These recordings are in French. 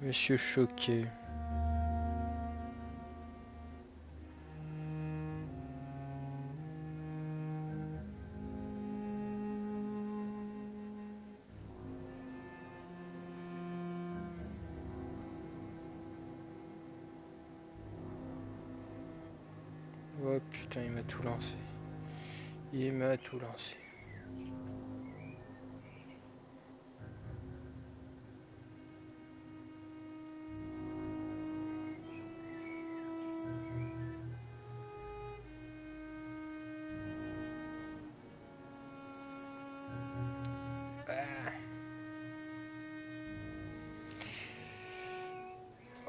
Monsieur choqué. Oh putain, il m'a tout lancé. Il m'a tout lancé.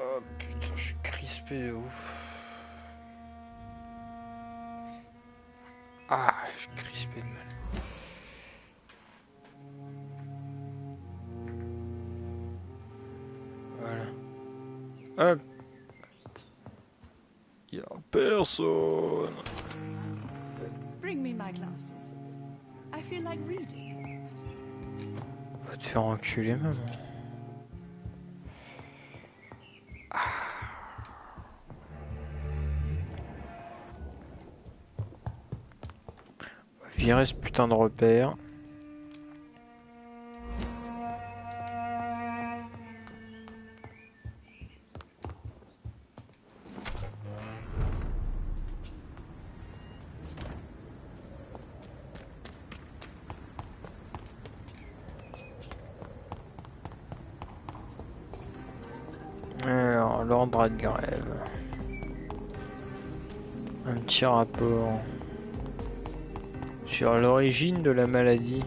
Oh putain, je suis crispé de ouf. Ah, je suis crispé de mal. Voilà. Hop. Il y a personne. Bring me my glasses. I feel like reading. Va te faire enculer, maman. Virer ce putain de repère. Alors, l'ordre de grève. Un petit rapport sur l'origine de la maladie.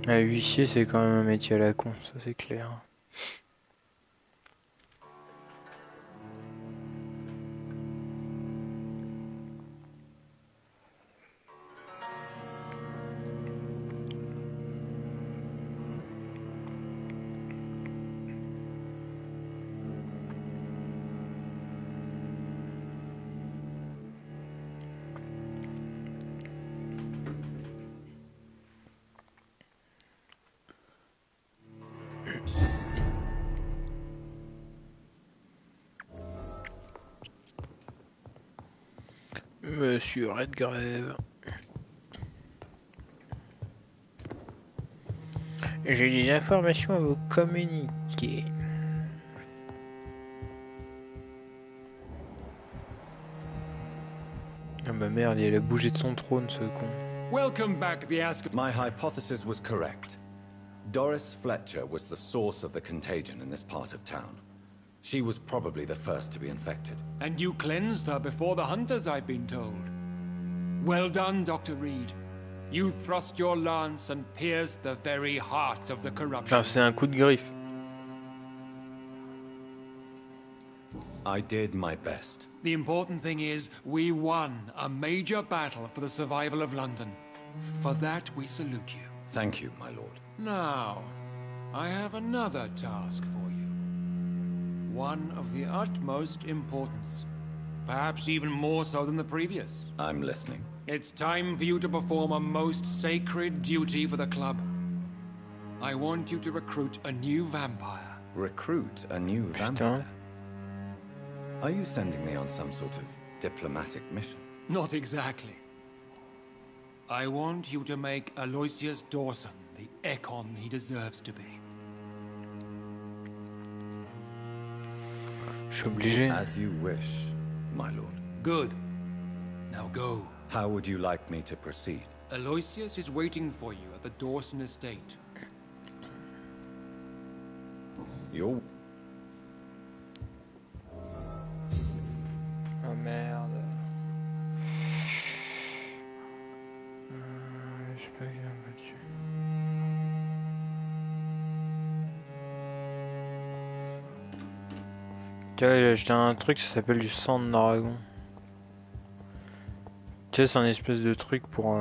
Un huissier, c'est quand même un métier à la con, ça c'est clair. Monsieur Redgrave. J'ai des informations à vous communiquer. Ah bah merde, il a bougé de son trône ce con. Welcome back, the Ask. My hypothesis was correct. Doris Fletcher was the source of the contagion in this part of town. She was probably the first to be infected. And you cleansed her before the hunters, I've been told. Well done, Dr. Reed. You thrust your lance and pierced the very heart of the corruption. Enfin, c'est un coup de griffe. I did my best. The important thing is, we won a major battle for the survival of London. For that, we salute you. Thank you, my lord. Now, I have another task for you. One of the utmost importance. Perhaps even more so than the previous. I'm listening. It's time for you to perform a most sacred duty for the club. I want you to recruit a new vampire. Recruit a new vampire? Are you sending me on some sort of diplomatic mission? Not exactly. I want you to make Aloysius Dawson the Ekon he deserves to be. Je suis obligé. As you wish, my lord. Good. Now go. How would you like me to proceed? Aloysius is waiting for you at the Dawson estate. You're... Oh merde. Je sais pas, il a battu. Tu vois, j'ai acheté un truc, ça s'appelle du sang de dragon. Tu sais, c'est un espèce de truc pour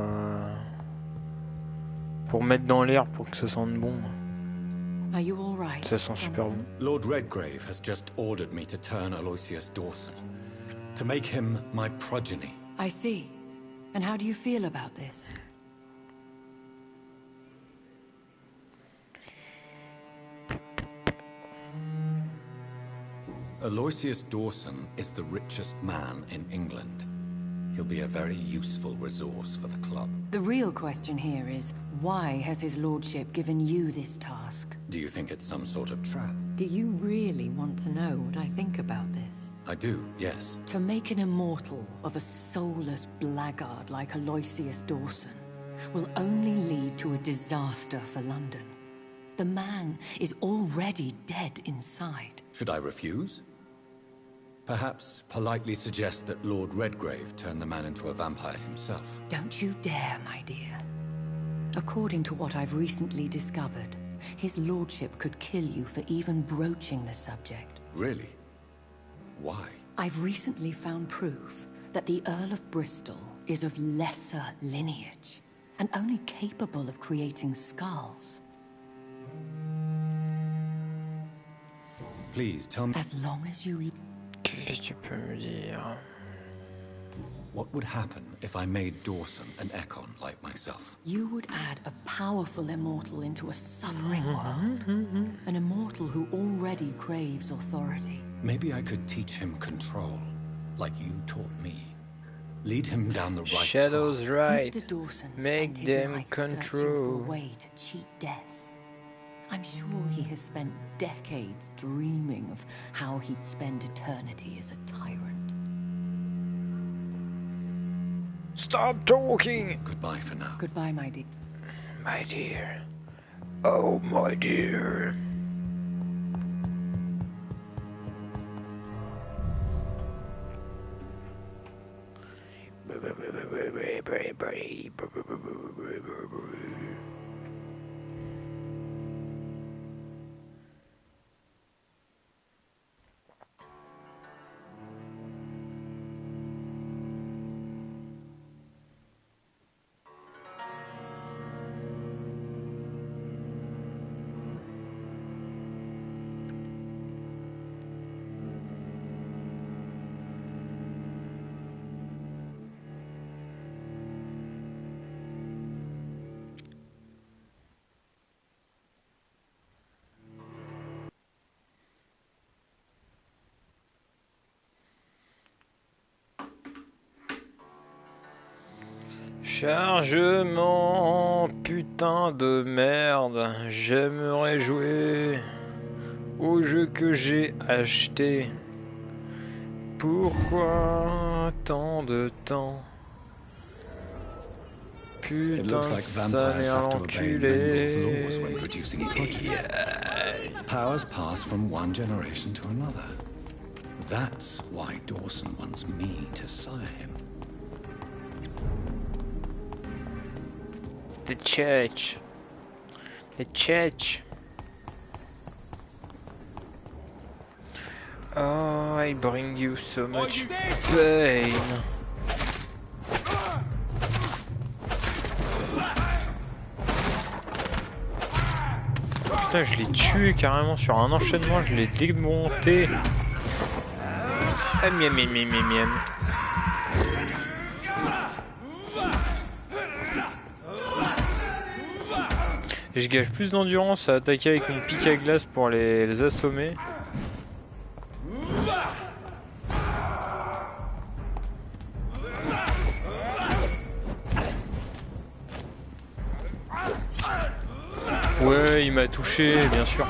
Pour mettre dans l'air pour que ça sente bon. Are you all right? Ça sent super bon. Lord Redgrave has just ordered me to turn Aloysius Dawson, to make him my progeny. I see. And how do you feel about this? Aloysius Dawson is the richest man in England. He'll be a very useful resource for the club. The real question here is, why has his lordship given you this task? Do you think it's some sort of trap? Do you really want to know what I think about this? I do, yes. To make an immortal of a soulless blackguard like Aloysius Dawson will only lead to a disaster for London. The man is already dead inside. Should I refuse? Perhaps politely suggest that Lord Redgrave turn the man into a vampire himself. Don't you dare, my dear. According to what I've recently discovered, his lordship could kill you for even broaching the subject. Really? Why? I've recently found proof that the Earl of Bristol is of lesser lineage and only capable of creating skulls. Please tell me. As long as you... Qu'est-ce que tu peux me dire? What would happen if I made Dawson an Ekon like myself? You would add a powerful immortal into a suffering world. An immortal who already craves authority. Maybe I could teach him control, like you taught me. Lead him down the right Shadows path. right. Mr. Dawson Make spent his them life searching for a control. way to cheat death. I'm sure he has spent decades dreaming of how he'd spend eternity as a tyrant. Stop talking! Goodbye for now. Goodbye, my dear. My dear. Oh, my dear. Chargement, putain de merde, j'aimerais jouer au jeu que j'ai acheté. Pourquoi tant de temps? It Putain, looks like ça vampires n'est have to obey Mendel's laws when enculé. producing progeny. Powers pass from one generation to another. That's why Dawson wants me to sire him. The church. The church. Oh, I bring you so much pain. Putain, je l'ai tué carrément sur un enchaînement, je l'ai démonté. Ah, miam, miam, miam, miam, miam. Je gâche plus d'endurance à attaquer avec mon pic à glace pour les assommer. Ouais, il m'a touché, bien sûr.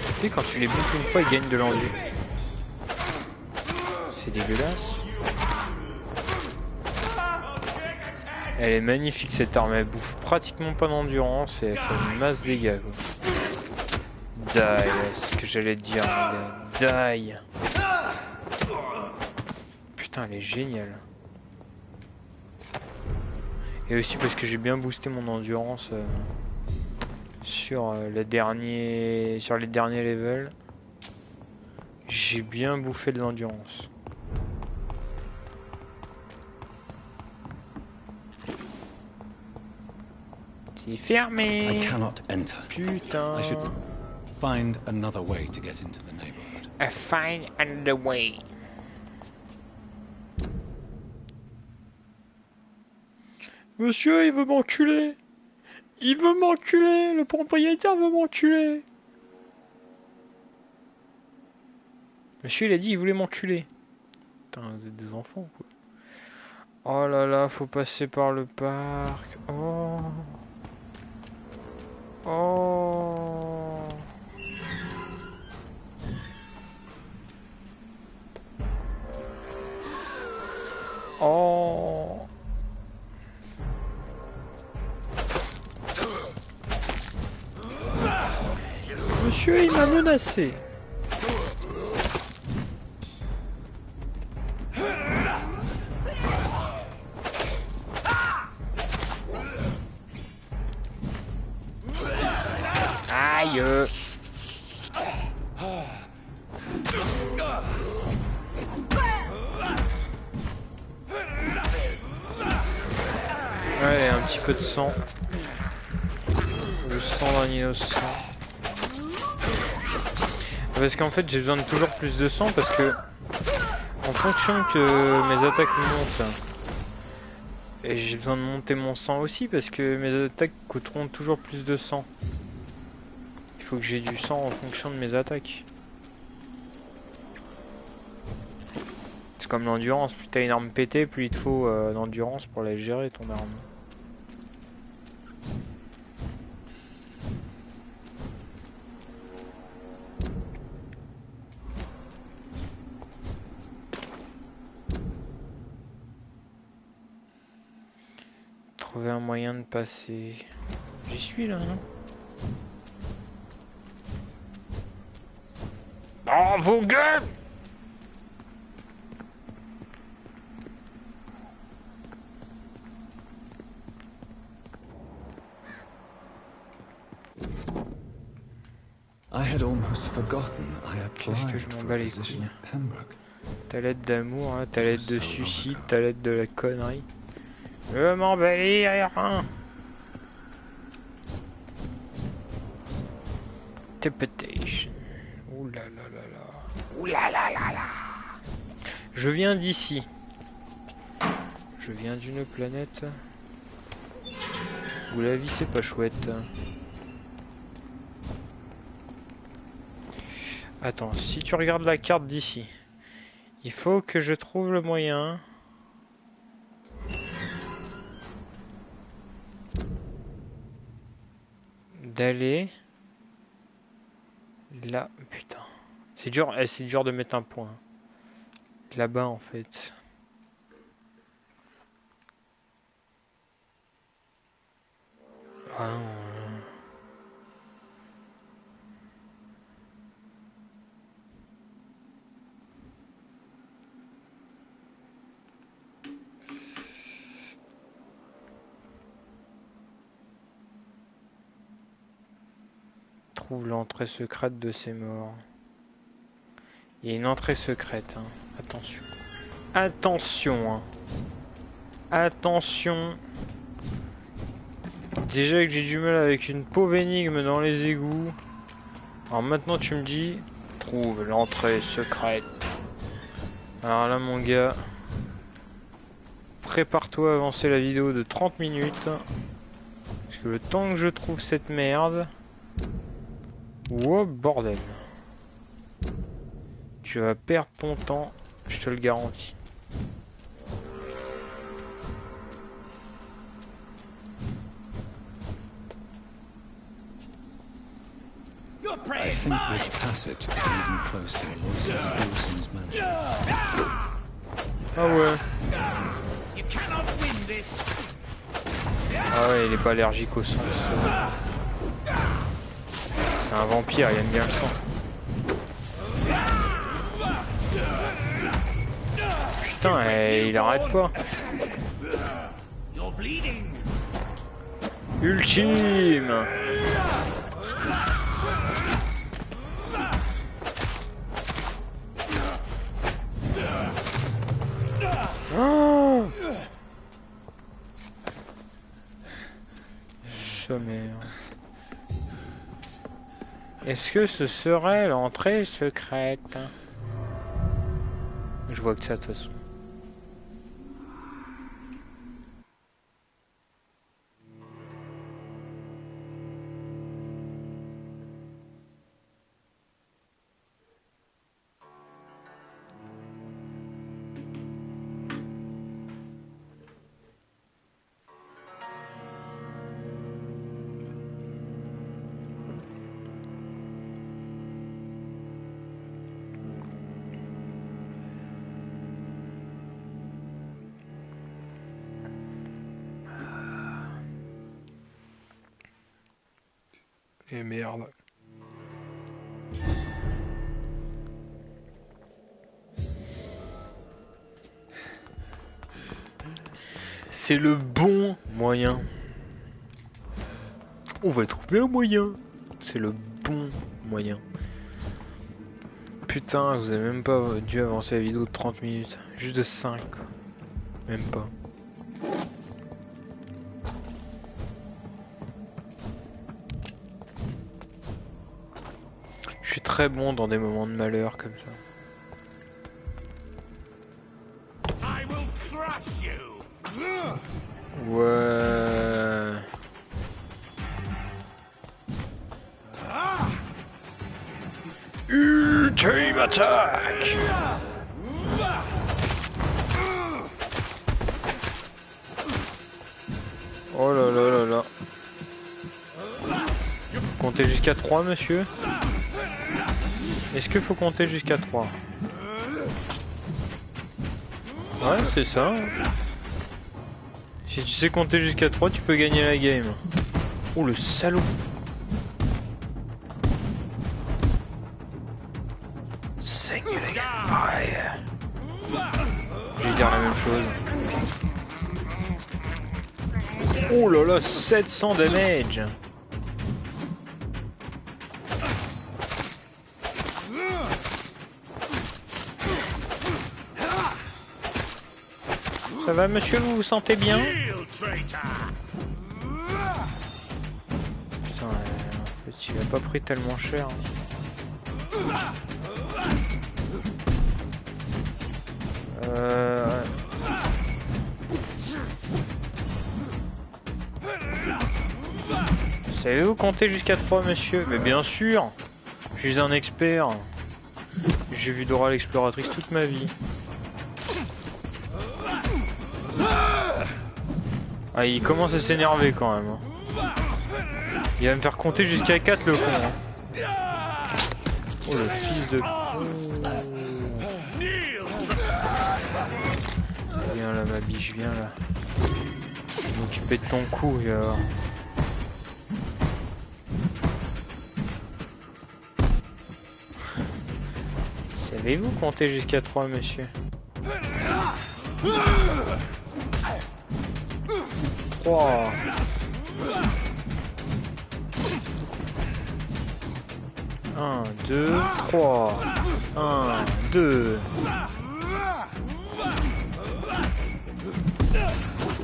Tu sais, quand tu les bouffes une fois, ils gagnent de l'envie. C'est dégueulasse. Elle est magnifique cette arme, elle bouffe pratiquement pas d'endurance et elle fait une masse de dégâts. Die, c'est ce que j'allais te dire, mon gars. Die. Putain, elle est géniale. Et aussi parce que j'ai bien boosté mon endurance sur les derniers levels. J'ai bien bouffé de l'endurance. C'est fermé. I cannot enter. Putain. I should find another way to get into the neighborhood. I find another way. Monsieur, il veut m'enculer. Il veut m'enculer. Le propriétaire veut m'enculer. Monsieur, il a dit il voulait m'enculer. Putain, vous êtes des enfants, quoi. Oh là là, faut passer par le parc. Oh. Oh. Oh. Monsieur, il m'a menacé. Aïe. Ouais, un petit peu de sang. Le sang d'un innocent. Parce qu'en fait j'ai besoin de toujours plus de sang parce que en fonction que mes attaques montent, et j'ai besoin de monter mon sang aussi parce que mes attaques coûteront toujours plus de sang. Il faut que j'ai du sang en fonction de mes attaques. C'est comme l'endurance, plus t'as une arme pétée, plus il te faut d'endurance pour la gérer ton arme. Trouver un moyen de passer. J'y suis là, non? Oh, vos gueules! I had almost forgotten I Qu'est-ce que je applied m'en for bats a les position couilles? at Pembroke. T'as l'aide d'amour, hein, t'as l'aide de suicide, t'as l'aide de la connerie. Je m'en bats les rien. Interpretation. Ouh là là là là. Ouh là là là là. Je viens d'ici. Je viens d'une planète où la vie c'est pas chouette. Attends, si tu regardes la carte d'ici, il faut que je trouve le moyen d'aller là. Putain, c'est dur de mettre un point là-bas en fait. Ah, trouve l'entrée secrète de ces morts. Il y a une entrée secrète, hein. Attention. Attention, hein. Attention. Déjà que j'ai du mal avec une pauvre énigme dans les égouts. Alors maintenant tu me dis, trouve l'entrée secrète. Alors là mon gars, prépare-toi à avancer la vidéo de 30 minutes. Parce que le temps que je trouve cette merde... Oh bordel. Tu vas perdre ton temps, je te le garantis. I think this passage is leading close to Aloysius Dawson's mansion. Ah ouais. You cannot win this. Ah ouais, il est pas allergique au sang. C'est un vampire, il aime bien le sang. Putain, il arrête pas. Ultime. Oh, sommaire. Est-ce que ce serait l'entrée secrète? Je vois que ça de toute façon. Et merde. C'est le bon moyen. On va trouver un moyen. C'est le bon moyen. Putain, vous avez même pas dû avancer la vidéo de 30 minutes. Juste de 5. Même pas. Je suis très bon dans des moments de malheur comme ça. Ouais. Ultime attack. Oh là là là là. Comptez jusqu'à 3, monsieur. Est-ce qu'il faut compter jusqu'à 3? Ouais, c'est ça. Si tu sais compter jusqu'à 3, tu peux gagner la game. Oh, le salaud. Saigne la game. Ouais. Je vais dire la même chose. Oh là là, 700 damage. Ça va, monsieur, vous vous sentez bien? Putain, en fait, il a pas pris tellement cher. Savez-vous compter jusqu'à 3, monsieur? Mais bien sûr! Je suis un expert. J'ai vu Dora l'exploratrice toute ma vie. Ah, il commence à s'énerver quand même. Il va me faire compter jusqu'à 4, le con. Oh, le fils de... Viens là, ma biche, viens là. Je vais m'occuper de ton cou, il va voir. Savez-vous compter jusqu'à 3, monsieur? 3. Un, 2, 3. 1, 2.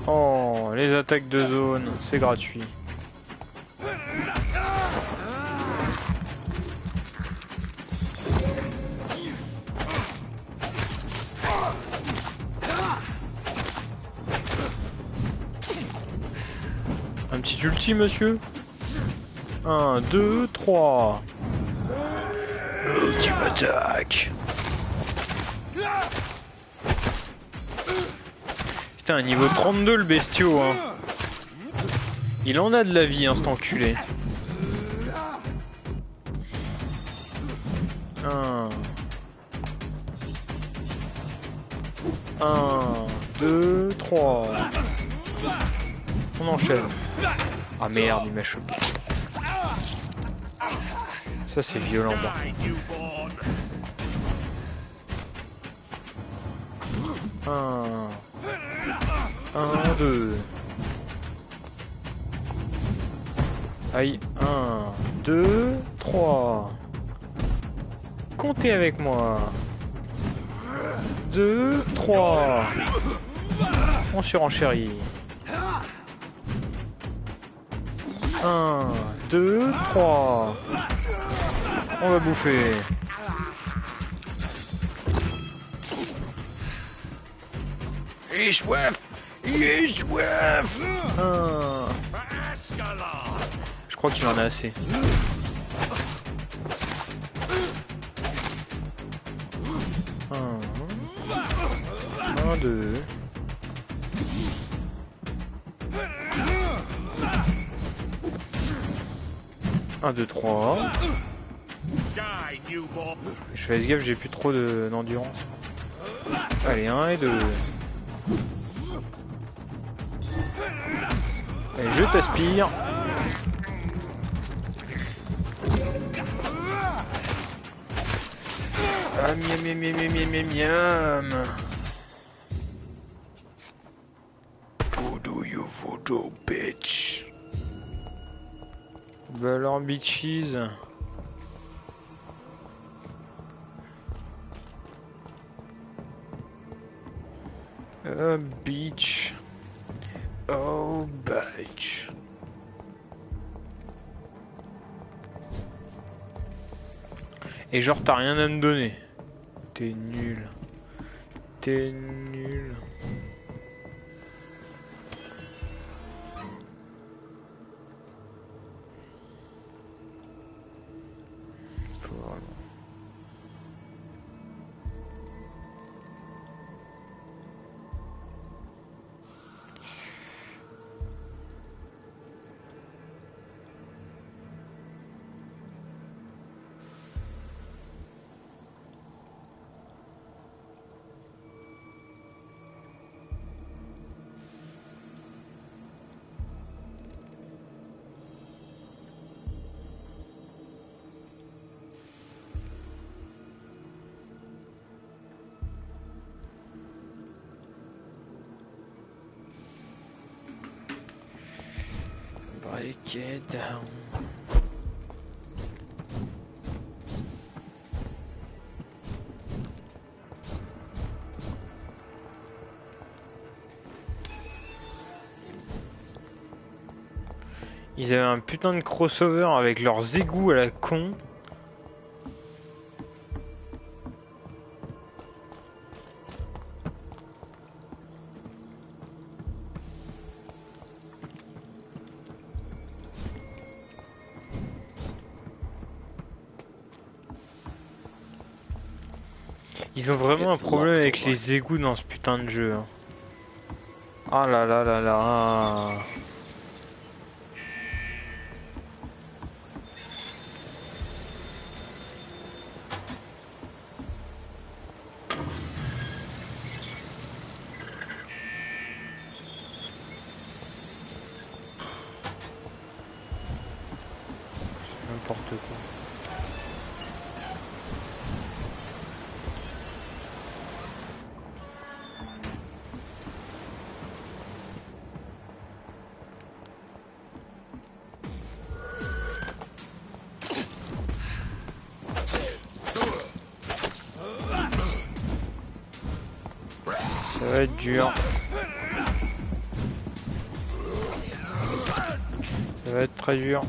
Oh, les attaques de zone, c'est gratuit. Un petit ulti, monsieur. 1, 2, 3. Ultime attaque. Putain, niveau 32 le bestiau, hein. Il en a de la vie, hein, cet enculé. 1, 2, 3. On enchaîne. Ah merde, il m'a chopé. Ça c'est violent par contre. 1, 2. Aïe, 1, 2, 3. Comptez avec moi. 2, 3. On surenchérit. 1, 2, 3. On va bouffer. J'ai soif. J'ai soif. Je crois qu'il en a assez. 1, 2. 1, 2, 3. Je fais gaffe, j'ai plus trop d'endurance. Allez, 1 et 2. Allez, je t'aspire. Ah, miam, miam, miam, miam, miam, miam. Voodoo, you voodoo, bitch. Bah alors, bitches. Beach. Oh, bitch. Et genre, t'as rien à me donner. T'es nul. T'es nul. Faut vraiment. Break it down. Ils avaient un putain de crossover avec leurs égouts à la con. Ils ont vraiment un problème avec les égouts dans ce putain de jeu. Hein. Ah là là là là. N'importe quoi. Ça va être dur. Ça va être très dur.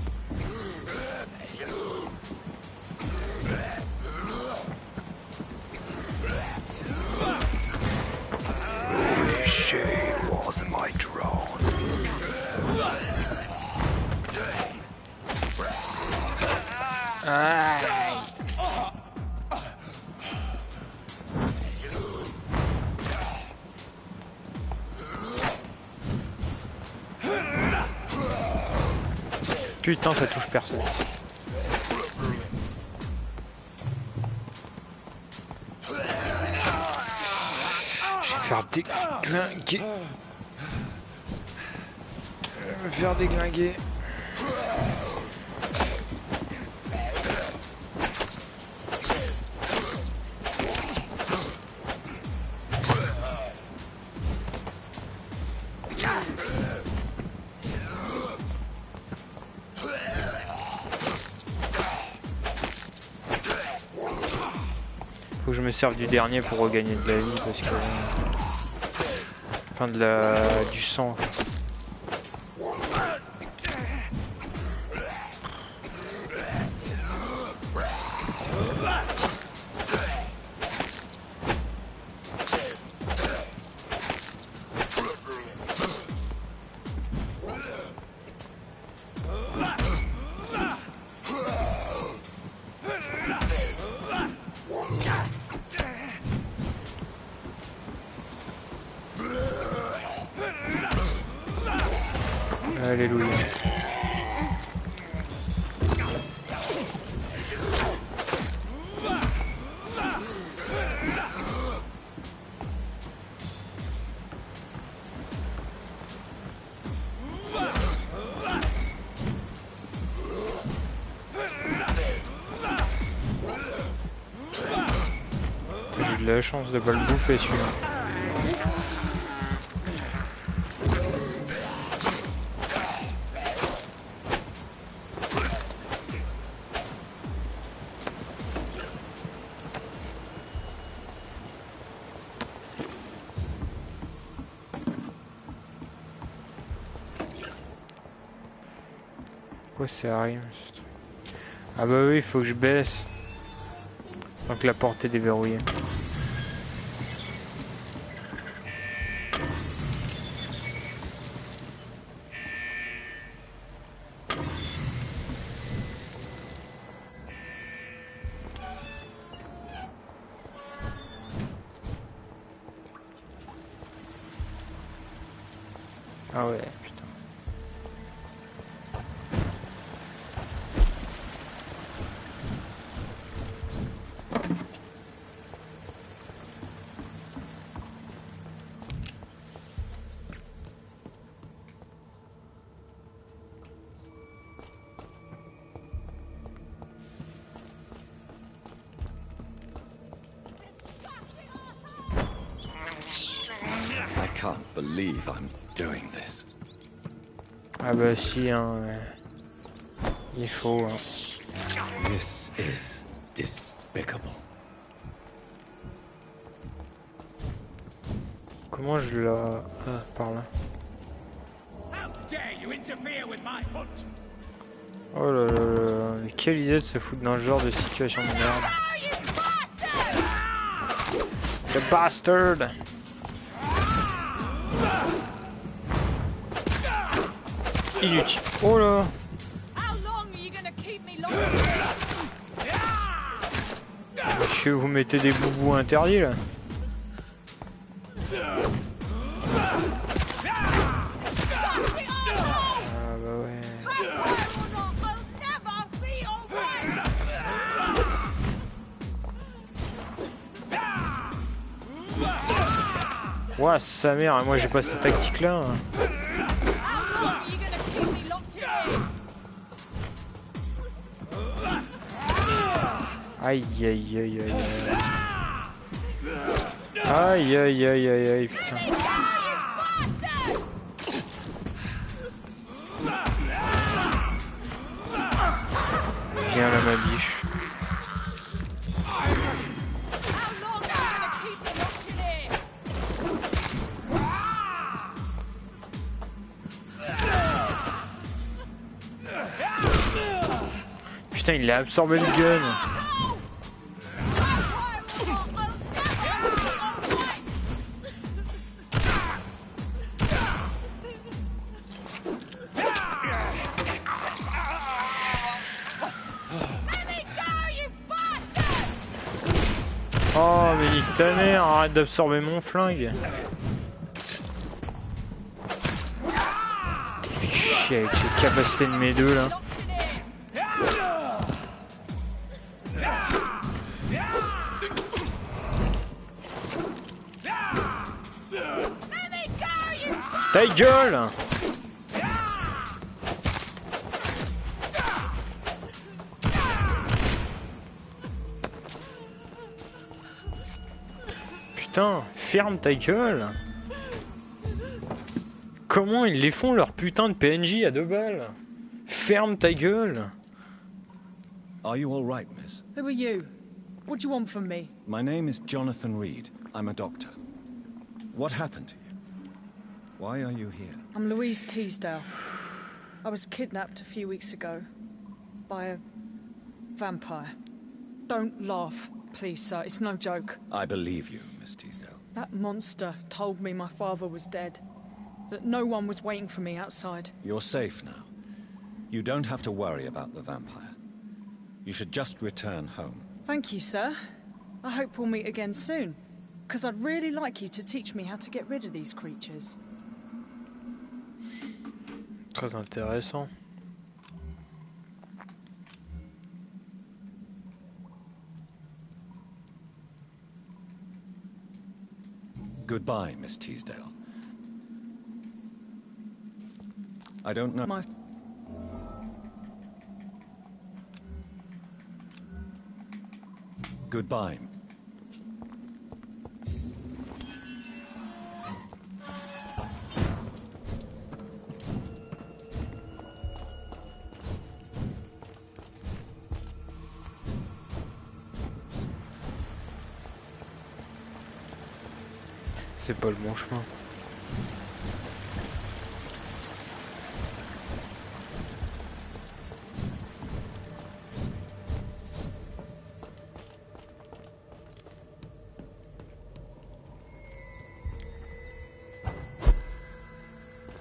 Putain, ça touche personne. Je vais faire déglinguer. Je vais me faire déglinguer. Faut que je me serve du dernier pour regagner de la vie parce que... Enfin du sang. de la chance de pas le bouffer celui-là. Pourquoi ça arrive ce truc? Ah bah oui, il faut que je baisse. Tant que la porte est déverrouillée. Ah ouais, putain. I can't believe I'm doing this. Ah bah si, hein. Il faut. Hein. This is despicable. Comment je la... Ah, par là. Oh là là là, mais quelle idée de se foutre dans ce genre de situation de merde. The bastard! Inutile. Oh là! Je vais vous mettez des boubous interdits là. Ah bah ouais. Ouah, sa mère, moi j'ai pas cette tactique là. Aïe aïe aïe aïe aïe. Aïe aïe aïe aïe aïe putain. Viens là ma biche. Putain il a absorbé le gun. Oh mais nique ta mère, arrête d'absorber mon flingue. T'es fait chier avec cette capacité de mes deux là. Ta gueule! Putain, ferme ta gueule! Comment ils les font leur putain de PNJ à 2 balles? Ferme ta gueule! Are you all right, miss? Who are you? What do you want from me? My name is Jonathan Reed. I'm a doctor. What happened to you? Why are you here? I'm Louise Teasdale. I was kidnapped a few weeks ago by a vampire. Don't laugh, please, sir. It's no joke. I believe you, Miss Teasdale. That monster told me my father was dead. That no one was waiting for me outside. You're safe now. You don't have to worry about the vampire. You should just return home. Thank you, sir. I hope we'll meet again soon. Because I'd really like you to teach me how to get rid of these creatures. Très intéressant. Goodbye, Miss Teasdale. I don't know. My... Goodbye. C'est pas le bon chemin.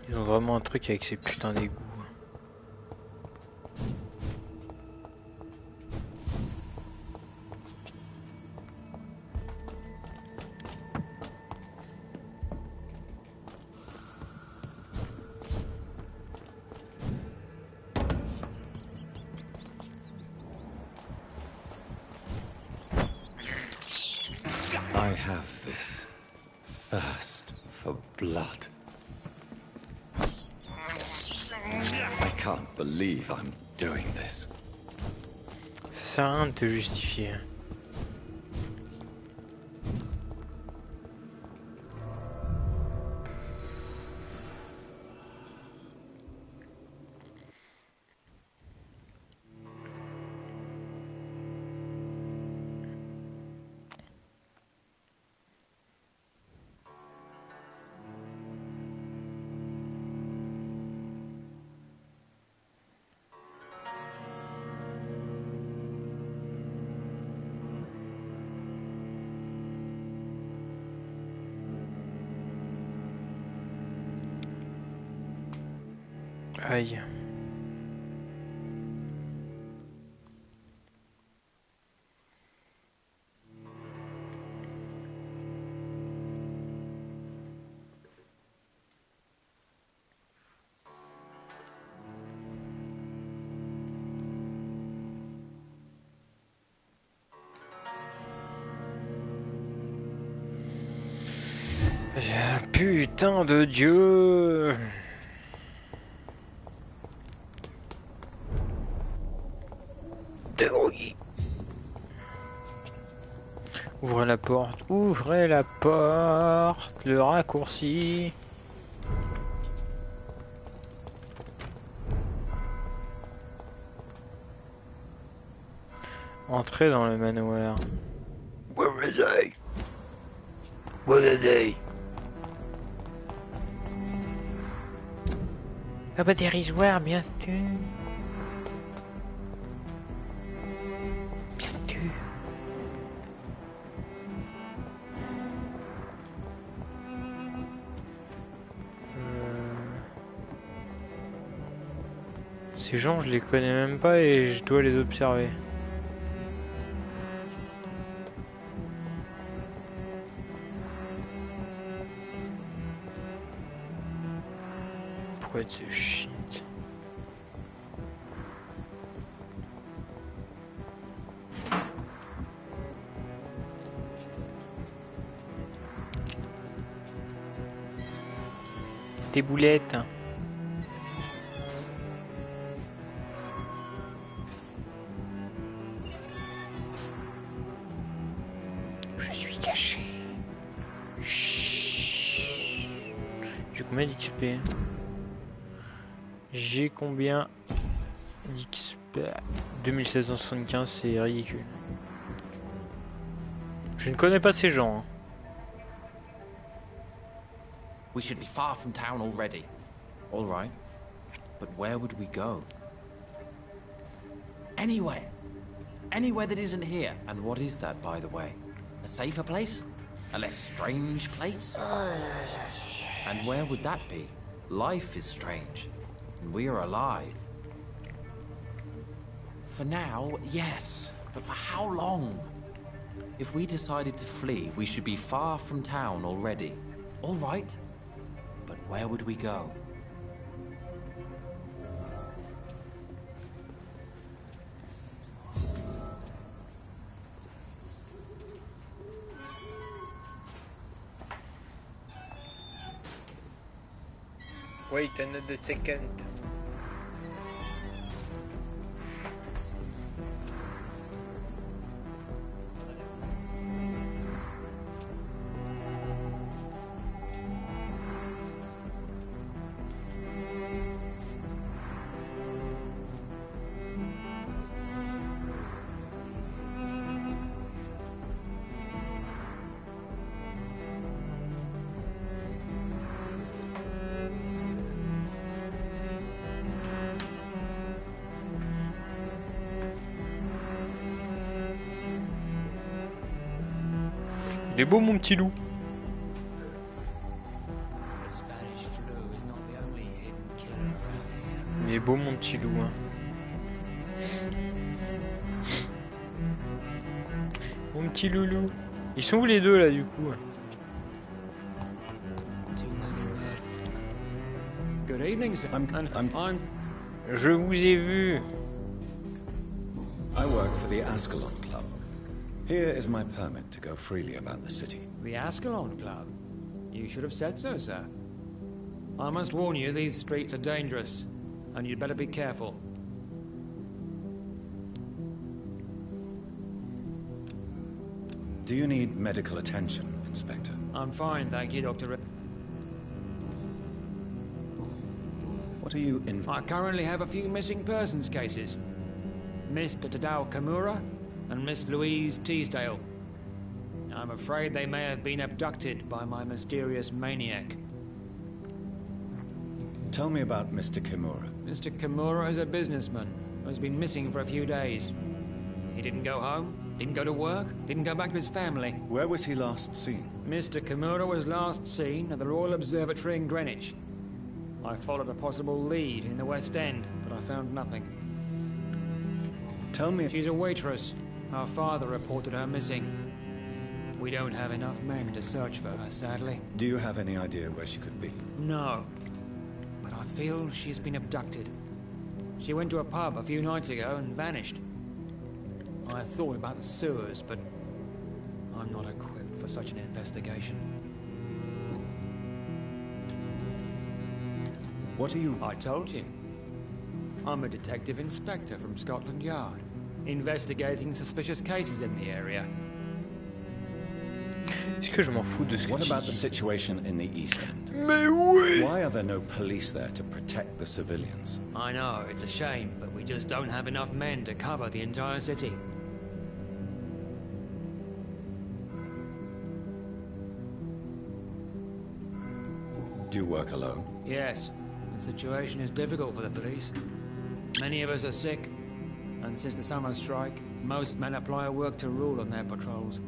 Ils ont vraiment un truc avec ces putains d'égouts. I have this thirst for blood. I can't believe I'm doing this. Ça sert à rien de te justifier. Aïe. Putain de Dieu. Dérouillé. Ouvrez la porte, ouvrez la porte, le raccourci. Entrez dans le manoir. Where is I? Where is I? Ah bah dérisoire, bien sûr. Bien sûr. Ces gens, je les connais même pas et je dois les observer. Pourquoi être ce shit? Des boulettes. Je suis caché. J'ai combien d'XP? J'ai combien d'XP? 2775, c'est ridicule. Je ne connais pas ces gens. Hein. We should be far from town already. All right. But where would we go? Anywhere. Anywhere that isn't here. And what is that, by the way? A safer place? A less strange place? And where would that be? Life is strange. And we are alive. For now, yes. But for how long? If we decided to flee, we should be far from town already. All right. But where would we go? Wait another second. Il est beau mon petit loup. Il est beau mon petit loup. Hein. Mon petit loulou. Ils sont où les deux là du coup? Good evening, sir. I'm Je vous ai vu. I work for the Ascalon Club. Here is my permit to go freely about the city. the Ascalon Club. You should have said so, sir. I must warn you, these streets are dangerous, and you'd better be careful. Do you need medical attention, Inspector? I'm fine, thank you, Dr. What are you in? I currently have a few missing persons cases. Mr. Tadao Kamura and Miss Louise Teasdale. I'm afraid they may have been abducted by my mysterious maniac. Tell me about Mr. Kimura. Mr. Kimura is a businessman who has been missing for a few days. He didn't go home, didn't go to work, didn't go back to his family. Where was he last seen? Mr. Kimura was last seen at the Royal Observatory in Greenwich. I followed a possible lead in the West End, but I found nothing. Tell me. She's a waitress. Her father reported her missing. We don't have enough men to search for her, sadly. Do you have any idea where she could be? No. But I feel she's been abducted. She went to a pub a few nights ago and vanished. I thought about the sewers, but I'm not equipped for such an investigation. What are you? I told you. I'm a detective inspector from Scotland Yard, investigating suspicious cases in the area. Est-ce que je m'en fous de ce que What tu about the dis? situation in the East End? Mais oui! Why are there no police there to protect the civilians? I know, it's a shame, but we just don't have enough men to cover the entire city. Do you work alone? Yes, the situation is difficult for the police. Many of us are sick, and since the summer strike, most men apply a work to rule on their patrols.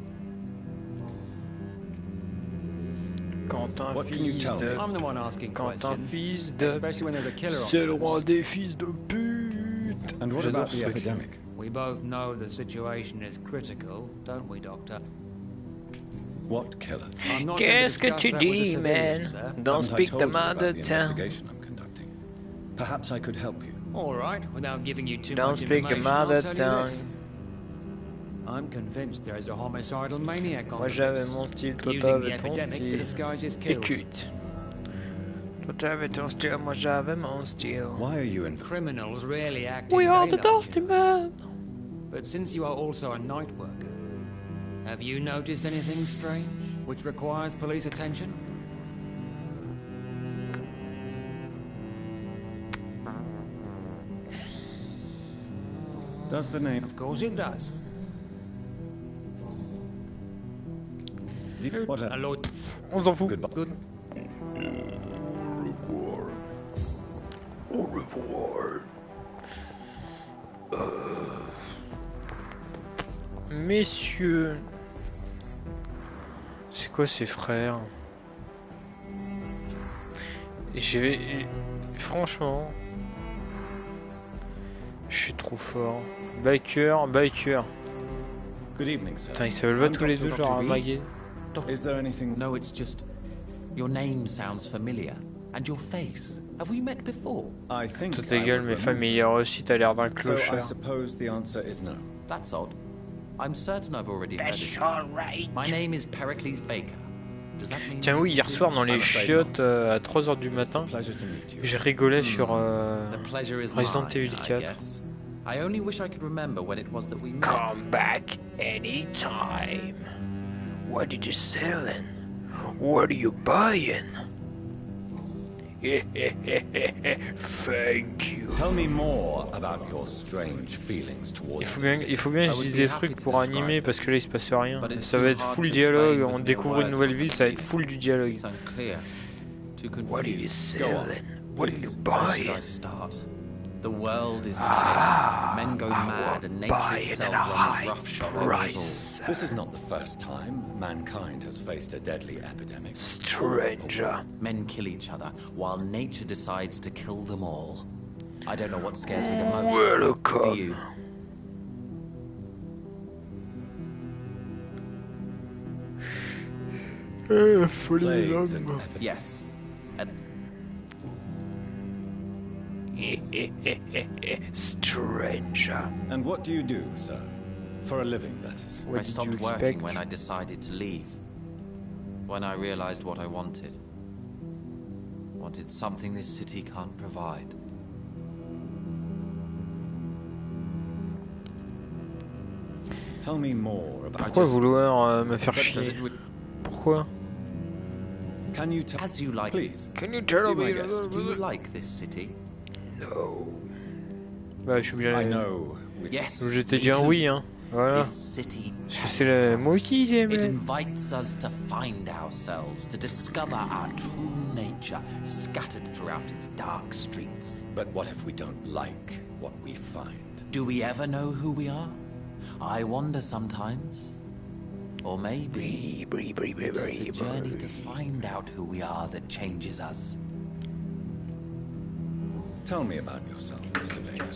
Quand un What can you fils tell me? de... I'm the one asking Quand un questions, fils de... especially when there's a killer on C'est the le roi loose. des fils de pute. And what J'adore about ce the truc. epidemic? We both know the situation is critical, don't we, Doctor? What killer? I'm not going to Qu'est-ce que discuss tu that with the dis, man? civilians, sir. Don't Haven't I speak told the you about mother the tongue. investigation I'm conducting? Perhaps I could help you. All right, without giving you too Don't much speak the information, mother I'll tell you tongue. this. I'm convinced there is a homicidal maniac on Moi the j'avais loose, mon style, toi using the t'avais ton epidemic to style. disguise his kills. Écoute. Toi t'avais ton style, moi j'avais mon style. Why are you in? Criminals rarely act We in are the daylight, Dusty you know. Man. But since you are also a night worker, have you noticed anything strange which requires police attention? Does the name? Of course it does. What A law. On s'en fout. Goodbye. Good. Au revoir. Messieurs. C'est quoi ces frères? Franchement. Je suis trop fort. Biker, biker. Good evening, sir. Putain, ils s'appellent pas tous les deux genre un maguet. Is there anything? No, it's just... Your name sounds familiar. And your face. Have we met before? I think. Toi I ta gueule, would mais remember. familière aussi, t'as l'air d'un So I clochard. suppose the answer is no. That's odd. I'm certain I've already heard That's it. alright. My name is Pericles Baker. Does that mean... Tiens oui, hier soir dans les I'm afraid chiottes not. à 3h du It's a matin, pleasure to meet you. je rigolais sur The pleasure is Resident mine, Evil I 4. guess. I only wish I could remember when it was that we met. Come back anytime. What are you selling? What are you buying? Thank you. Tell me more about your strange feelings towards. Il faut bien que je dise des trucs pour animer parce que là il se passe rien. Ça va être full dialogue, on découvre une nouvelle ville, ça va être full du dialogue. It's unclear. Too What are you confused. selling? What are you Where should I buying? start? The world is chaos. Men go mad and nature itself runs roughshod over us all. This is not the first time mankind has faced a deadly epidemic. Stranger. Men kill each other while nature decides to kill them all. I don't know what scares me the most. Welcome. Do you? Plagues and Yes. Stranger. And what do you do, sir? For a living, that is. What I did stopped you working expect? when I decided to leave. When I realized what I wanted. Wanted something this city can't provide. Tell me more about. Pourquoi vouloir me faire Does chier? it re- Pourquoi? Can you tell? As you like. Please. Can you tell Be my me? guest. Do you like this city? No. Bah, je suis bien. I know. which- Yes. Je t'ai me dit un too. oui, hein. Voilà. This city C'est tests la... us. Moi aussi, j'aime. It invites us to find ourselves, to discover our true nature scattered throughout its dark streets. But what if we don't like what we find? Do we ever know who we are? I wonder sometimes. Or maybe it's the journey to find out who we are that changes us. Tell me about yourself, Mr. Baker.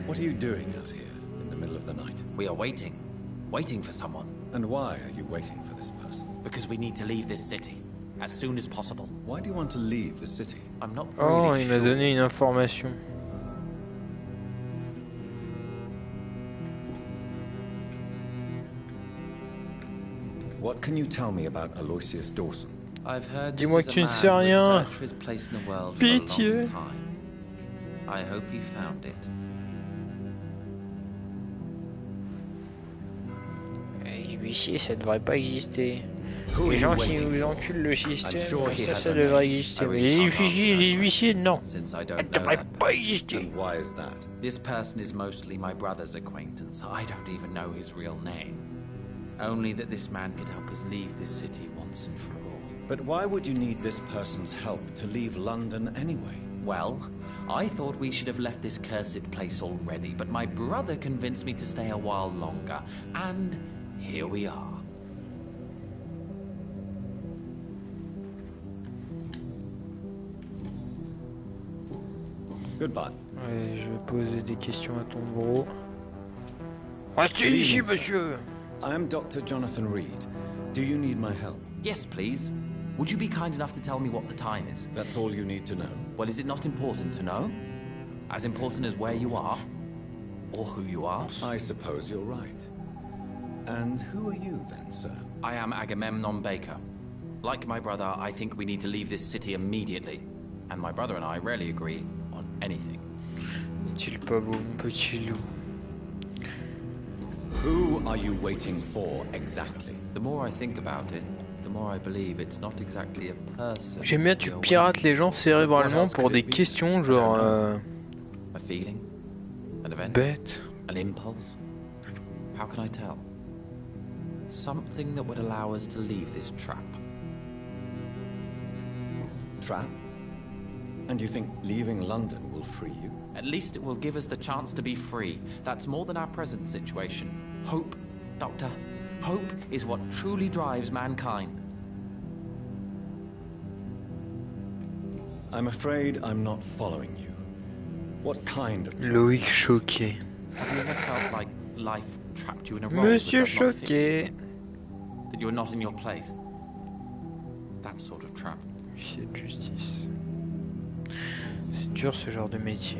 What are you doing out here in the middle of the night? We are waiting for someone. And why are you waiting for this person? Because we need to leave this city as soon as possible. Why do you want to leave the city? I'm not Oh, really il m'a sure. donné une information. What can you tell me about Aloysius Dawson? I've heard Dis-moi this que tu ne is a sais man who rien. searched for his place in the world Pitié. for a long time. I hope he found it. Huissier, ça devrait pas exister. Who are Les you gens qui waiting nous for? enculent le système, I'm sure he ça, has ça a devrait name. exister. I Mais really les can't huissiers, answer les that huissiers, non. Since I Ça don't know devrait that pas person. exister. And why is that? This person is mostly my brother's acquaintance. I don't even know his real name. Only that this man could help us leave this city once and for all. But why would you need this person's help to leave London anyway? Well, I thought we should have left this cursed place already, but my brother convinced me to stay a while longer. And here we are. Goodbye. Ouais, je vais poser des questions à ton bro. Restez ici, monsieur. I am Dr. Jonathan Reed. Do you need my help? Yes, please. Would you be kind enough to tell me what the time is? That's all you need to know. Well, is it not important to know? As important as where you are? Or who you are? I suppose you're right. And who are you then, sir? I am Agamemnon Baker. Like my brother, I think we need to leave this city immediately. And my brother and I rarely agree on anything. N'est-il pas beau, mon petit loup? Who are you waiting for exactly? The more I think about it, the more I believe it's not exactly a person. J'aime bien, tu we are pirates waiting les gens cérébralement pour des questions genre for. A feeling? An event? bêtes. An impulse? How can I tell? Something that would allow us to leave this trap. Trap? And you think leaving London will free you? At least it will give us the chance to be free. That's more than our present situation. Hope, Doctor. Hope is what truly drives mankind. I'm afraid I'm not following you. What kind of trap? Loïc choqué. Have you ever felt like life trapped you in a role Monsieur that does not fit? choqué. That you are not in your place? That sort of trap. Huissier de justice. C'est dur ce genre de métier.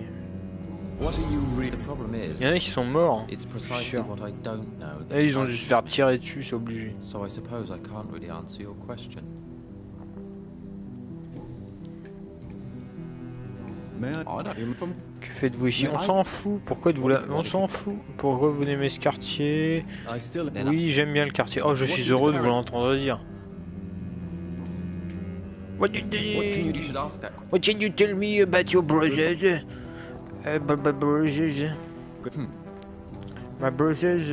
What are you The really? problem is, Il y en a qui sont morts. it's C'est precisely sûr. what I don't know. that Là, ils ont dû frightens se faire me. tirer dessus, c'est obligé. So I suppose I can't really answer your question. May I? I don't from Que faites-vous ici? Mais On s'en fout. Pourquoi de vous la... On s'en fout. Pourquoi vous aimez ce quartier? I still. Oui, j'aime bien le quartier. Oh, je suis heureux de vous l'entendre dire. What You should ask that. What can you tell me about your brothers? Brothers. My brothers.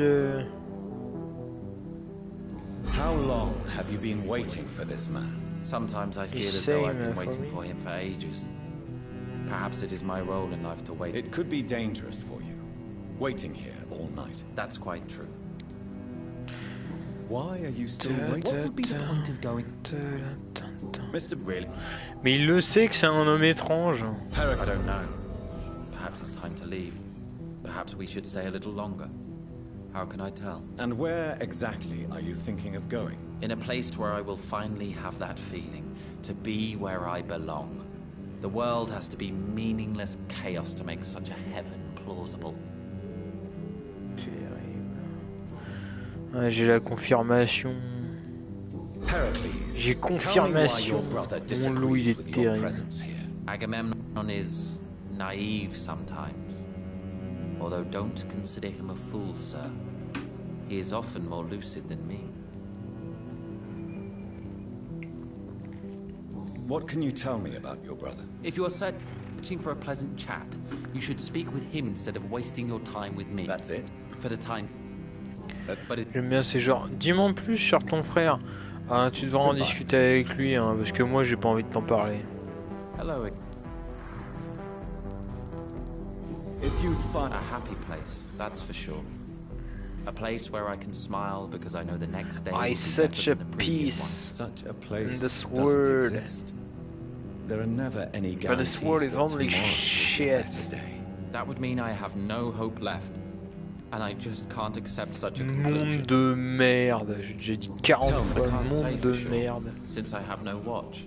How long have you been waiting for this man? Sometimes I feel as same, though I've been for waiting me. for him for ages. Perhaps it is my role in life to wait. It could be dangerous for you, waiting here all night. That's quite true. Why are you still What waiting? would be the point of going? Mr. Really? Mais il le sait que c'est un homme étrange. I don't know. Perhaps it's time to leave. Perhaps we should stay a little longer. How can I tell? And where exactly are you thinking of going? In a place where I will finally have that feeling, to be where I belong. The world has to be meaningless chaos to make such a heaven plausible. Ouais, j'ai la confirmation. J'ai confirmation. Mon loup, il est terrible. Agamemnon is naive sometimes. Although don't consider him a fool, sir. He is often more lucid than me. What can you tell me about your brother? If you are searching for a pleasant chat, you should speak with him instead of wasting your time with me. That's it? For the time. But J'aime bien ces genres. Dis-moi en plus sur ton frère. Ah, tu devras en discuter avec lui, hein, parce que moi j'ai pas envie de t'en parler. Hello. If you find A happy place, that's for sure. A place where I can smile because I know the next day will be Such better a than the previous one. peace. such a place in this doesn't world. exist. There are never any But guarantees this world is that only tomorrow will be a shit. better day. That would mean I have no hope left. And I just can't accept such a Monde conclusion. de merde. J'ai déjà dit 40 I fois can't say monde for de sure, merde. since I have no watch.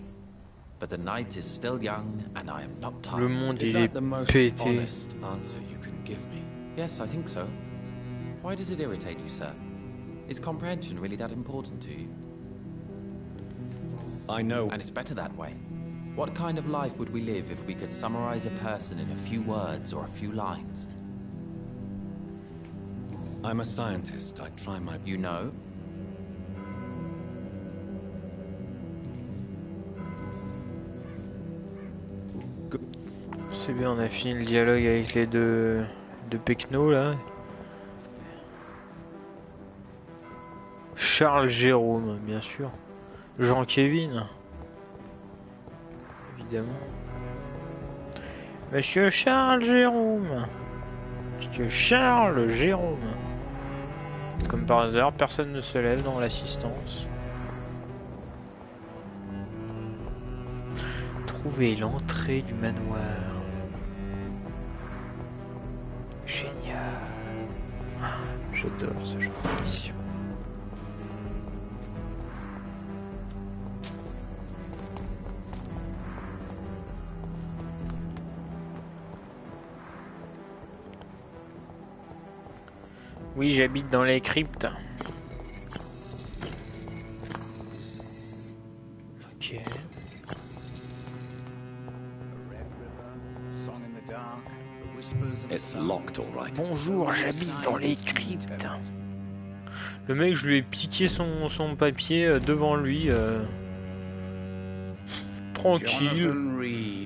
But the night is still young and I am not Le tired. monde Is il est that the most pété. honest answer you can give me? Yes, I think so. Why does it irritate you, sir? Is comprehension really that important to you? I know. And it's better that way. What kind of life would we live if we could summarize a person in a few words or a few lines? I'm a scientist. I try my... You know? C'est bien, on a fini le dialogue avec les deux Pecno là. Charles Jérôme, bien sûr. Jean-Kévin. Évidemment. Monsieur Charles Jérôme. Monsieur Charles Jérôme. Comme par hasard, personne ne se lève dans l'assistance. Trouvez l'entrée du manoir. Génial. J'adore ce genre de mission. Oui, j'habite dans les cryptes. Ok. It's locked, all right. Bonjour, j'habite dans les cryptes. Le mec, je lui ai piqué son papier devant lui. Tranquille.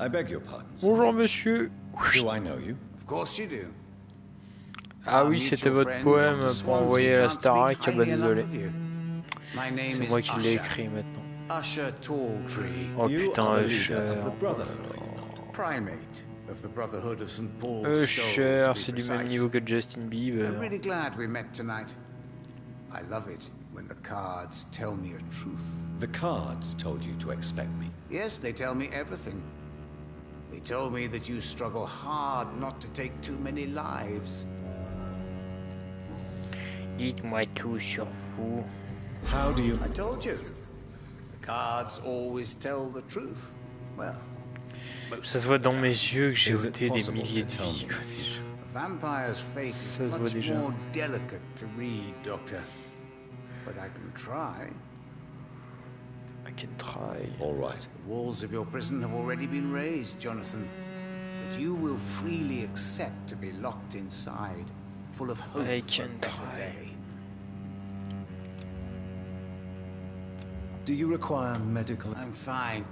I beg your pardon. sir. Bonjour monsieur. Do I know you? Of course you do. Ah oui, c'était votre poème pour envoyer à la Starac. Ah bah désolé. My name C'est is moi qui l'ai Usher. écrit maintenant. Usher Talltree, Oh You putain, are the Usher. leader of the Brotherhood, are you not? primate of the Brotherhood of St. Paul's Usher, Stole, to c'est be du même precise. niveau que Justin Bieber. I'm really glad we met tonight. I love it when the cards tell me a truth. The cards told you to expect me. Yes, they tell me everything. They told me that you struggle hard not to take too many lives. Dites-moi tout sur vous. How do you... I told you. The cards always tell the truth. Well, most Ça se voit of the dans time. mes yeux que j'ai Is it ôté des possible milliers to de tell vies. me the future? A vampire's fate is Ça se voit much déjà. more delicate to read, Doctor. But I can try. I can try. All right. The walls of your prison have already been raised, Jonathan. But you will freely accept to be locked inside, full of hope I for a can better try. day. Do you require medical... I'm fine.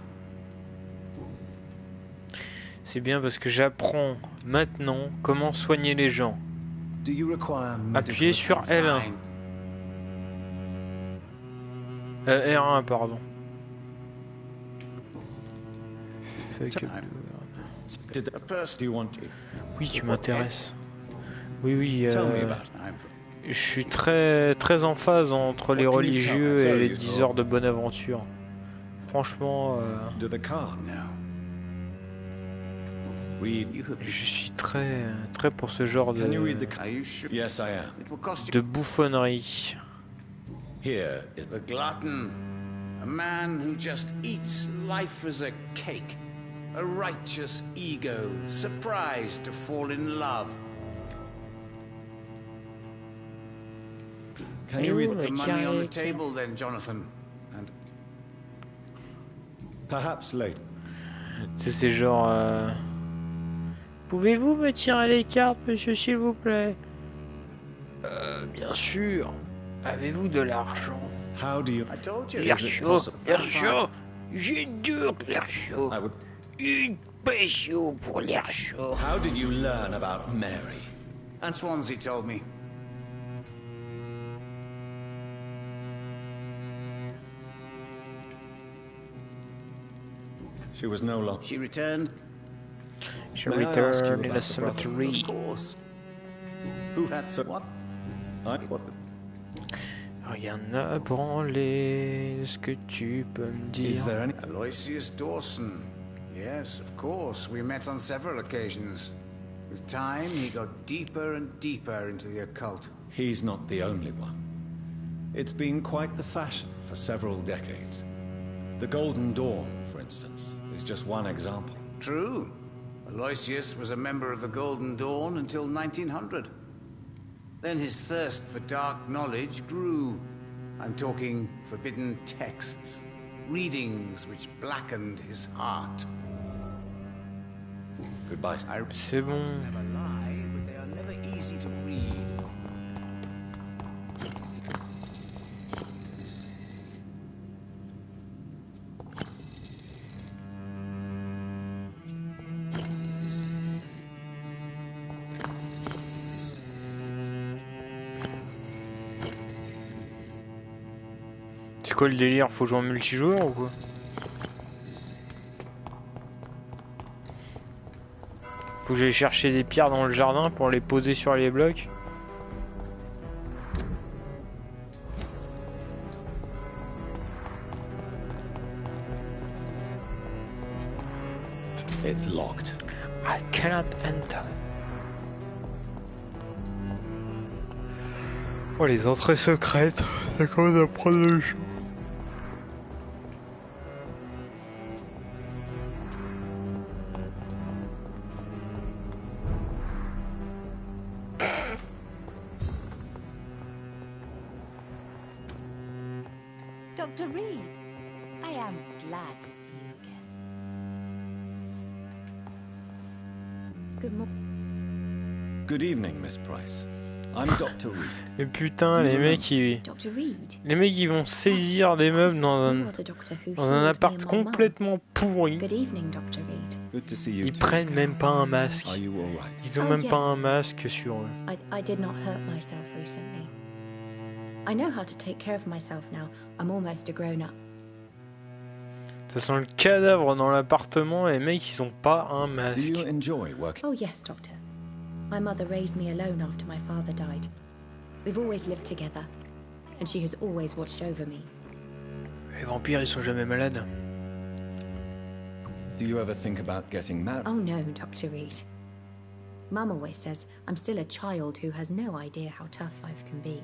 C'est bien parce que j'apprends maintenant comment soigner les gens. Do you require medical... Appuyez sur L1. Fine. R1, pardon. Fuck Time. up. Oui, tu m'intéresses. Oui, oui. Je suis très en phase entre les religieux et les 10 heures de bonne aventure. Franchement, je suis très pour ce genre de bouffonnerie. Here is the glutton, a man who just eats life as a cake, a righteous ego, surprised to fall in love. Can you read the money on the table then, Jonathan? And Perhaps later. C'est genre... Pouvez-vous me tirer les cartes, monsieur, s'il vous plaît? Bien sûr. Avez-vous de l'argent? How do you... I told you. L'air chaud, j'adore l'air chaud. Une passion pour l'air chaud. How did you learn about Mary? And Swansea told me. She was no longer... She returned. Je May I ask you return in about a the brother? cemetery. Of course. Who? That's So, what? what the... Rien à branler, est-ce que tu peux me Is dire? there any... Aloysius Dawson. Yes, of course. We met on several occasions. With time, he got deeper and deeper into the occult. He's not the only one. It's been quite the fashion for several decades. The Golden Dawn, for instance, is just one example. True. Aloysius was a member of the Golden Dawn until 1900. Then his thirst for dark knowledge grew. I'm talking forbidden texts, readings which blackened his heart. Goodbye. C'est bon. Never lie, but they are never easy to read. C'est quoi le délire? Faut jouer en multijoueur ou quoi? Faut que j'aille chercher des pierres dans le jardin pour les poser sur les blocs. It's locked. I cannot enter. Oh, les entrées secrètes, ça commence à prendre le chaud. Dr. Reed, I am glad to see you again. Good morning. Good evening, Miss Price. I'm Dr. Reed. Mais putain, les mecs ils vont saisir des meubles dans un appart complètement pourri. Good evening, Dr. Reed. Good to see you Ils too. prennent même pas un masque. Are you all right? Ils ont même pas un masque sur eux. I did not hurt myself recently. I know how to take care of myself now. I'm almost a grown-up. Ça sent le cadavre dans l'appartement et les mecs ils ont pas un Do masque. you enjoy working? Oh yes, Doctor. My mother raised me alone after my father died. We've always lived together, and she has always watched over me. Les vampires ils sont jamais malades. Do you ever think about getting married? Oh no, Dr. Reed. Mum always says I'm still a child who has no idea how tough life can be.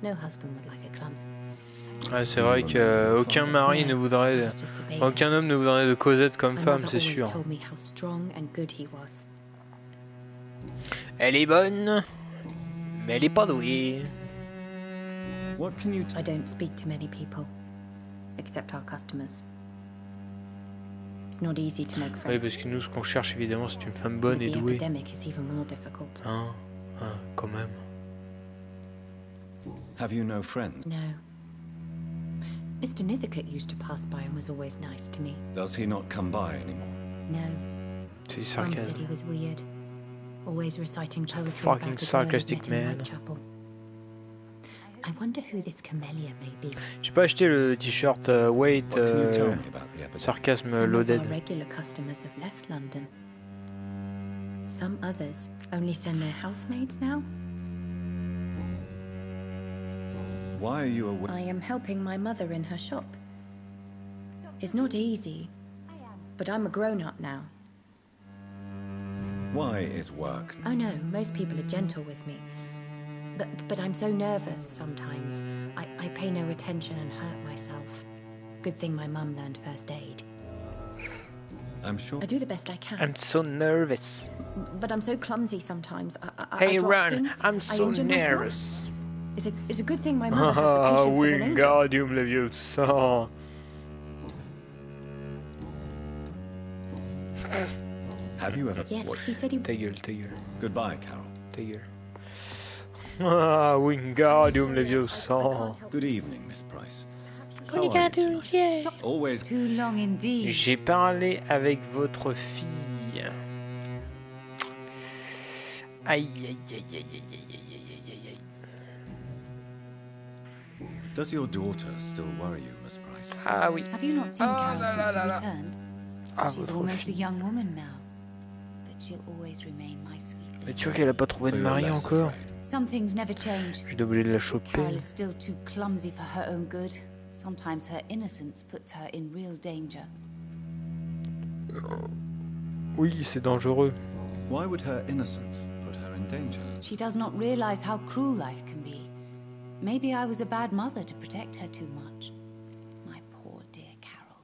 No husband would like a clump. Ouais, c'est vrai que aucun mari ne voudrait, aucun homme ne voudrait de Cosette comme femme, c'est sûr. told me how strong and good he was. Elle est bonne, mais elle est pas douée. What can you I don't speak to many people, except our customers. It's not easy to make Oui, friends. parce que nous, ce qu'on cherche évidemment, c'est une femme bonne With et the douée. epidemic, it's even more difficult. Hein, quand même. have you no friends? No. Mr. Nithercote used to pass by and was always nice to me. Does he not come by anymore? No. C'est Mum sarcasme. said he was weird. Always reciting poetry Fucking about a sarcastic girl he'd met in man. Whitechapel. I wonder who this camellia may be. J'ai pas acheté le t-shirt Wait, What can you tell me about the epidemic? sarcasme Some of loaded. our regular customers have left London. Some others only send their housemaids now. Why are you away? I am helping my mother in her shop. It's not easy, but I'm a grown-up now. Why is work? Oh no, most people are gentle with me. But I'm so nervous sometimes. I pay no attention and hurt myself. Good thing my mum learned first aid. I'm sure. I do the best I can. I'm so nervous. But I'm so clumsy sometimes. I Hey drop Ron, things, I'm I so injure myself. nervous. It's a good thing my mother has the Ah, patience of an angel. Wingardium Leviosa. Have you ever? Yeah, What? he said he... Ta gueule, ta gueule, Goodbye, Carol. ta gueule. Ah, Wingardium Leviosa. Good evening, Miss Price. How Oh, are you tonight? Always. Too long indeed. J'ai parlé avec votre fille. Aïe, aïe, aïe, aïe, aïe, aïe, aïe, aïe, aïe, aïe. Does your daughter still worry you, Miss Price? Ah oui. Have you not seen Carol la, since la, you la. returned? Ah, She's votre almost a fille. young woman now, but she'll always remain my sweet Mais baby. tu vois qu'elle a pas trouvé So de you're mari less encore. afraid. Some things never change. Je dois obligé de la choper. Carol is still too clumsy for her own good. Sometimes her innocence puts her in real danger. Oui, c'est dangereux. Why would her innocence put her in danger? She does not realize how cruel life can be. Maybe I was a bad mother to protect her too much. My poor dear Carol.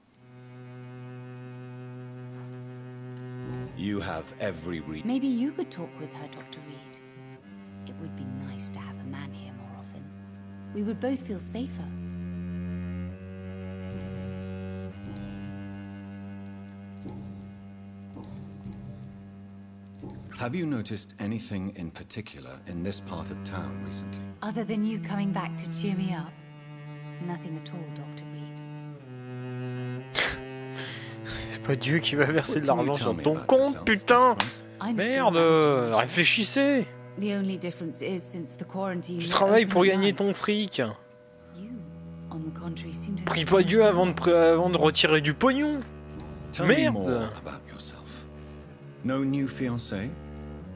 You have every reason. Maybe you could talk with her, Dr. Reed. It would be nice to have a man here more often. We would both feel safer. Have you noticed anything in particular in this part of town recently? Other than you coming back to cheer me up? Nothing at all, Dr. Reed. C'est pas Dieu qui va verser de What can you l'argent tell sur me ton about compte, yourself, Miss putain. Price? I'm still Merde, managing my shop. réfléchissez. The only difference is since the quarantine. Tu we're travailles open pour at gagner night. ton fric. You, on the contrary, seem to have Prie pas changed Dieu a avant lot. avant de retirer du pognon. Tell me Merde. more about yourself. No new fiancé?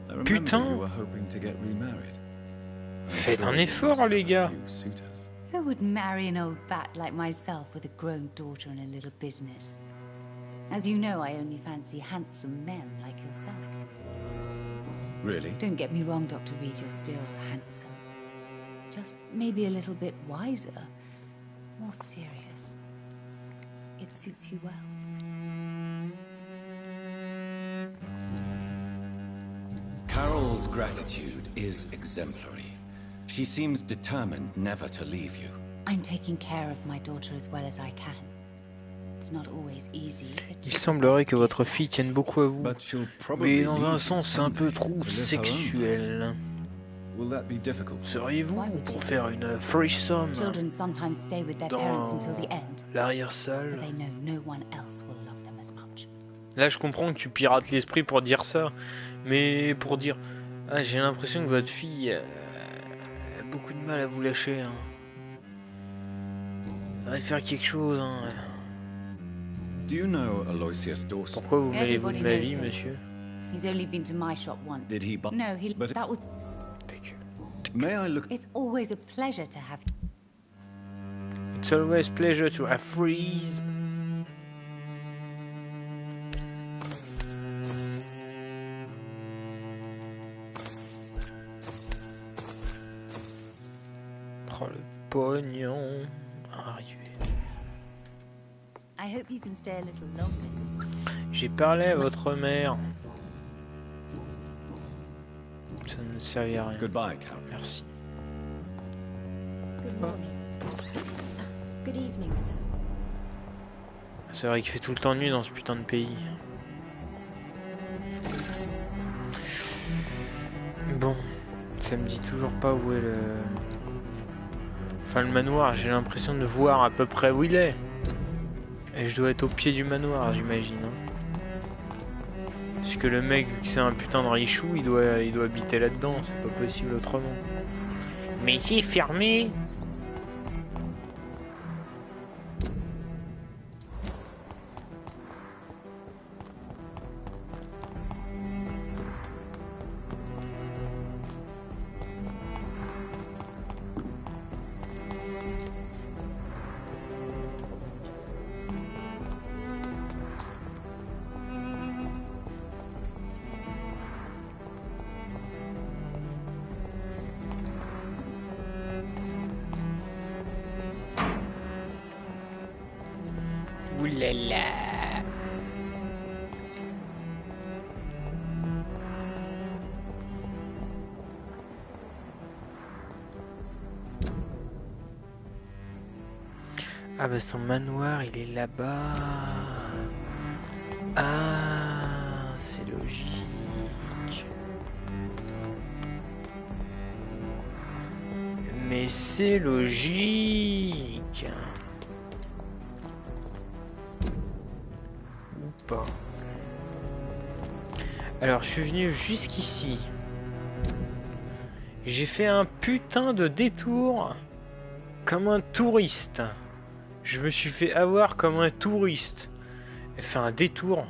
I remember Putain. you were hoping to get remarried. I'm Faites sure un you effort, must have les a gars. few suitors. Who would marry an old bat like myself with a grown daughter and a little business? As you know, I only fancy handsome men like yourself. Really? Don't get me wrong, Dr. Reed, you're still handsome. Just maybe a little bit wiser, more serious. It suits you well. Carol's gratitude is exemplary. She seems determined never to leave you. I'm taking care of my daughter as well as I can. It's not always easy, but Il she's semblerait the que best votre gift fille I've tienne beaucoup à vous. But she'll probably Mais dans un leave you sens, c'est un peu someday trop to live her own life. sexuel. Will that be difficult? Seriez-vous Why would pour you? faire une threesome Children sometimes stay with their dans parents until the end, for l'arrière-salle? they know no one else will love them as much. Là, je comprends que tu pirates l'esprit pour dire ça, mais pour dire, ah, j'ai l'impression que votre fille a beaucoup de mal à vous lâcher. Hein. Allez faire quelque chose. Hein. Do you know Aloysius Dawson? Pourquoi vous mêlez-vous de ma Everybody vie, knows him. monsieur? He's only been to my shop once. Did he buy? No, he. But- That was. Ta gueule. May I look? It's always a pleasure to have. It's always pleasure to have freeze. Oh, le pognon. Arrivé. I hope you can stay a little longer this week. J'ai parlé à votre mère. Ça ne me servait à rien. Goodbye, Carol. Merci. Good morning. Good evening, sir. C'est vrai qu'il fait tout le temps nuit dans ce putain de pays. Bon, ça me dit toujours pas où est le... Enfin, le manoir, j'ai l'impression de voir à peu près où il est. Et je dois être au pied du manoir, j'imagine. Hein. Parce que le mec, vu que c'est un putain de richou, il doit habiter là-dedans. C'est pas possible autrement. Mais c'est fermé. là là. Ah bah son manoir il est là-bas. Ah c'est logique. Mais c'est logique. Ou pas. Alors je suis venu jusqu'ici. J'ai fait un putain de détour comme un touriste. Je me suis fait avoir comme un touriste. J'ai fait un détour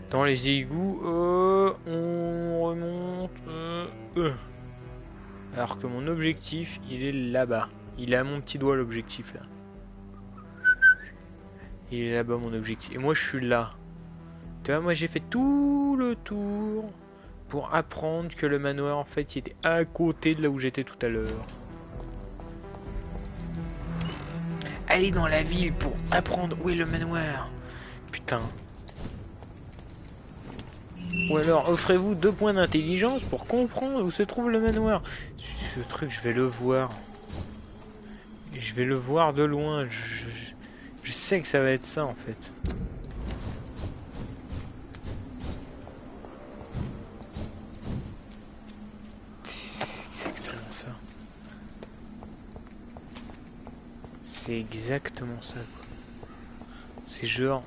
dans les égouts. On remonte. Alors que mon objectif, il est là-bas. Il est à mon petit doigt l'objectif là. Il est là-bas mon objectif. Et moi je suis là. Tu vois, moi j'ai fait tout le tour pour apprendre que le manoir en fait il était à côté de là où j'étais tout à l'heure. Allez dans la ville pour apprendre où est le manoir. Putain. Ou alors offrez-vous 2 points d'intelligence pour comprendre où se trouve le manoir. Ce truc je vais le voir. Je vais le voir de loin. Je sais que ça va être ça en fait. C'est exactement ça. C'est genre...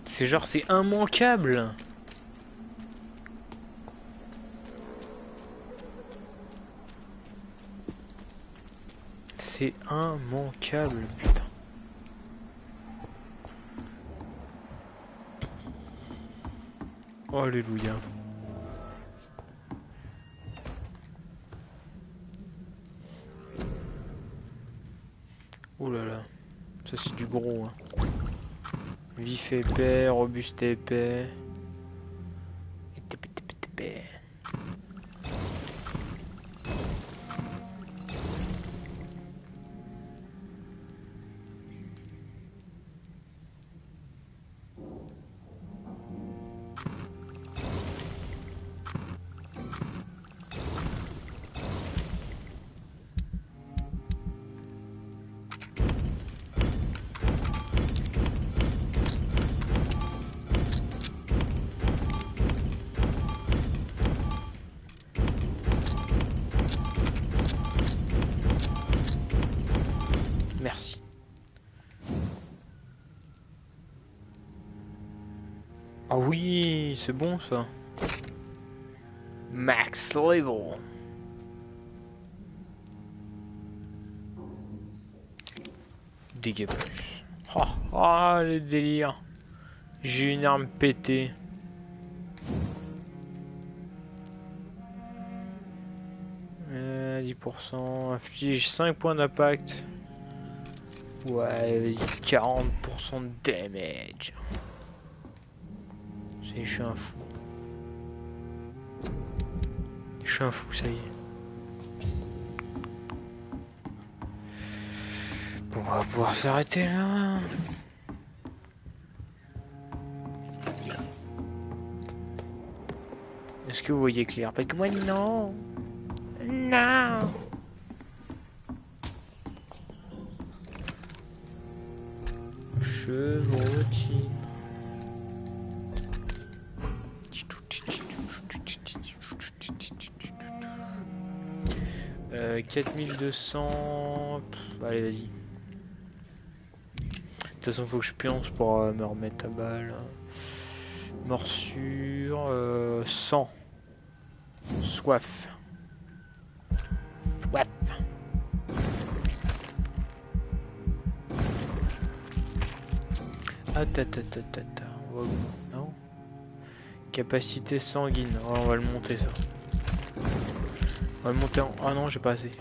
C'est genre, c'est immanquable. C'est immanquable, putain. Alléluia. Oh là là, ça c'est du gros. Hein. Vif épais, robuste épais. Épais. Merci. Ah oui, c'est bon ça. Max level. Dégâts plus. Ah, le délire. J'ai une arme pétée. Euh, 10%. Inflige 5 points d'impact. Ouais, vas-y, 40% de damage. Je suis un fou. Je suis un fou, ça y est. Bon, on va pouvoir s'arrêter là. Est-ce que vous voyez clair? Parce que moi, non. Non. Chevrotine. 4200. Allez, vas-y. De toute façon, faut que je pionce pour me remettre à balle. Morsure. 100. Soif. Soif. Ah, on va... Non. Capacité sanguine. Oh, on va le monter ça. On va le monter en... Ah non, j'ai pas assez.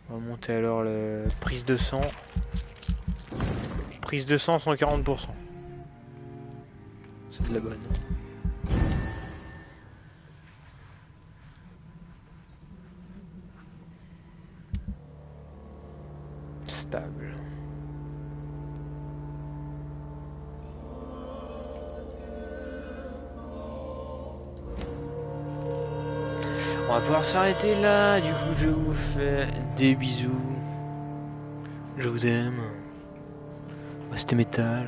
On va monter alors le prise de sang. Prise de sang 140%. C'est de la bonne. table. On va pouvoir s'arrêter là. Du coup, je vous fais des bisous. Je vous aime. Restez métal.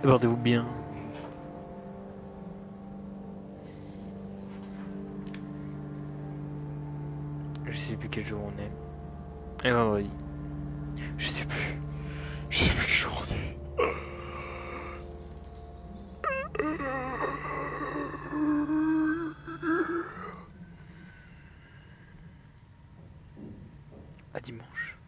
Abordez-vous bien. Je sais plus quel jour on est. Et vendredi. Je sais plus. Je sais plus quel jour on est. À dimanche.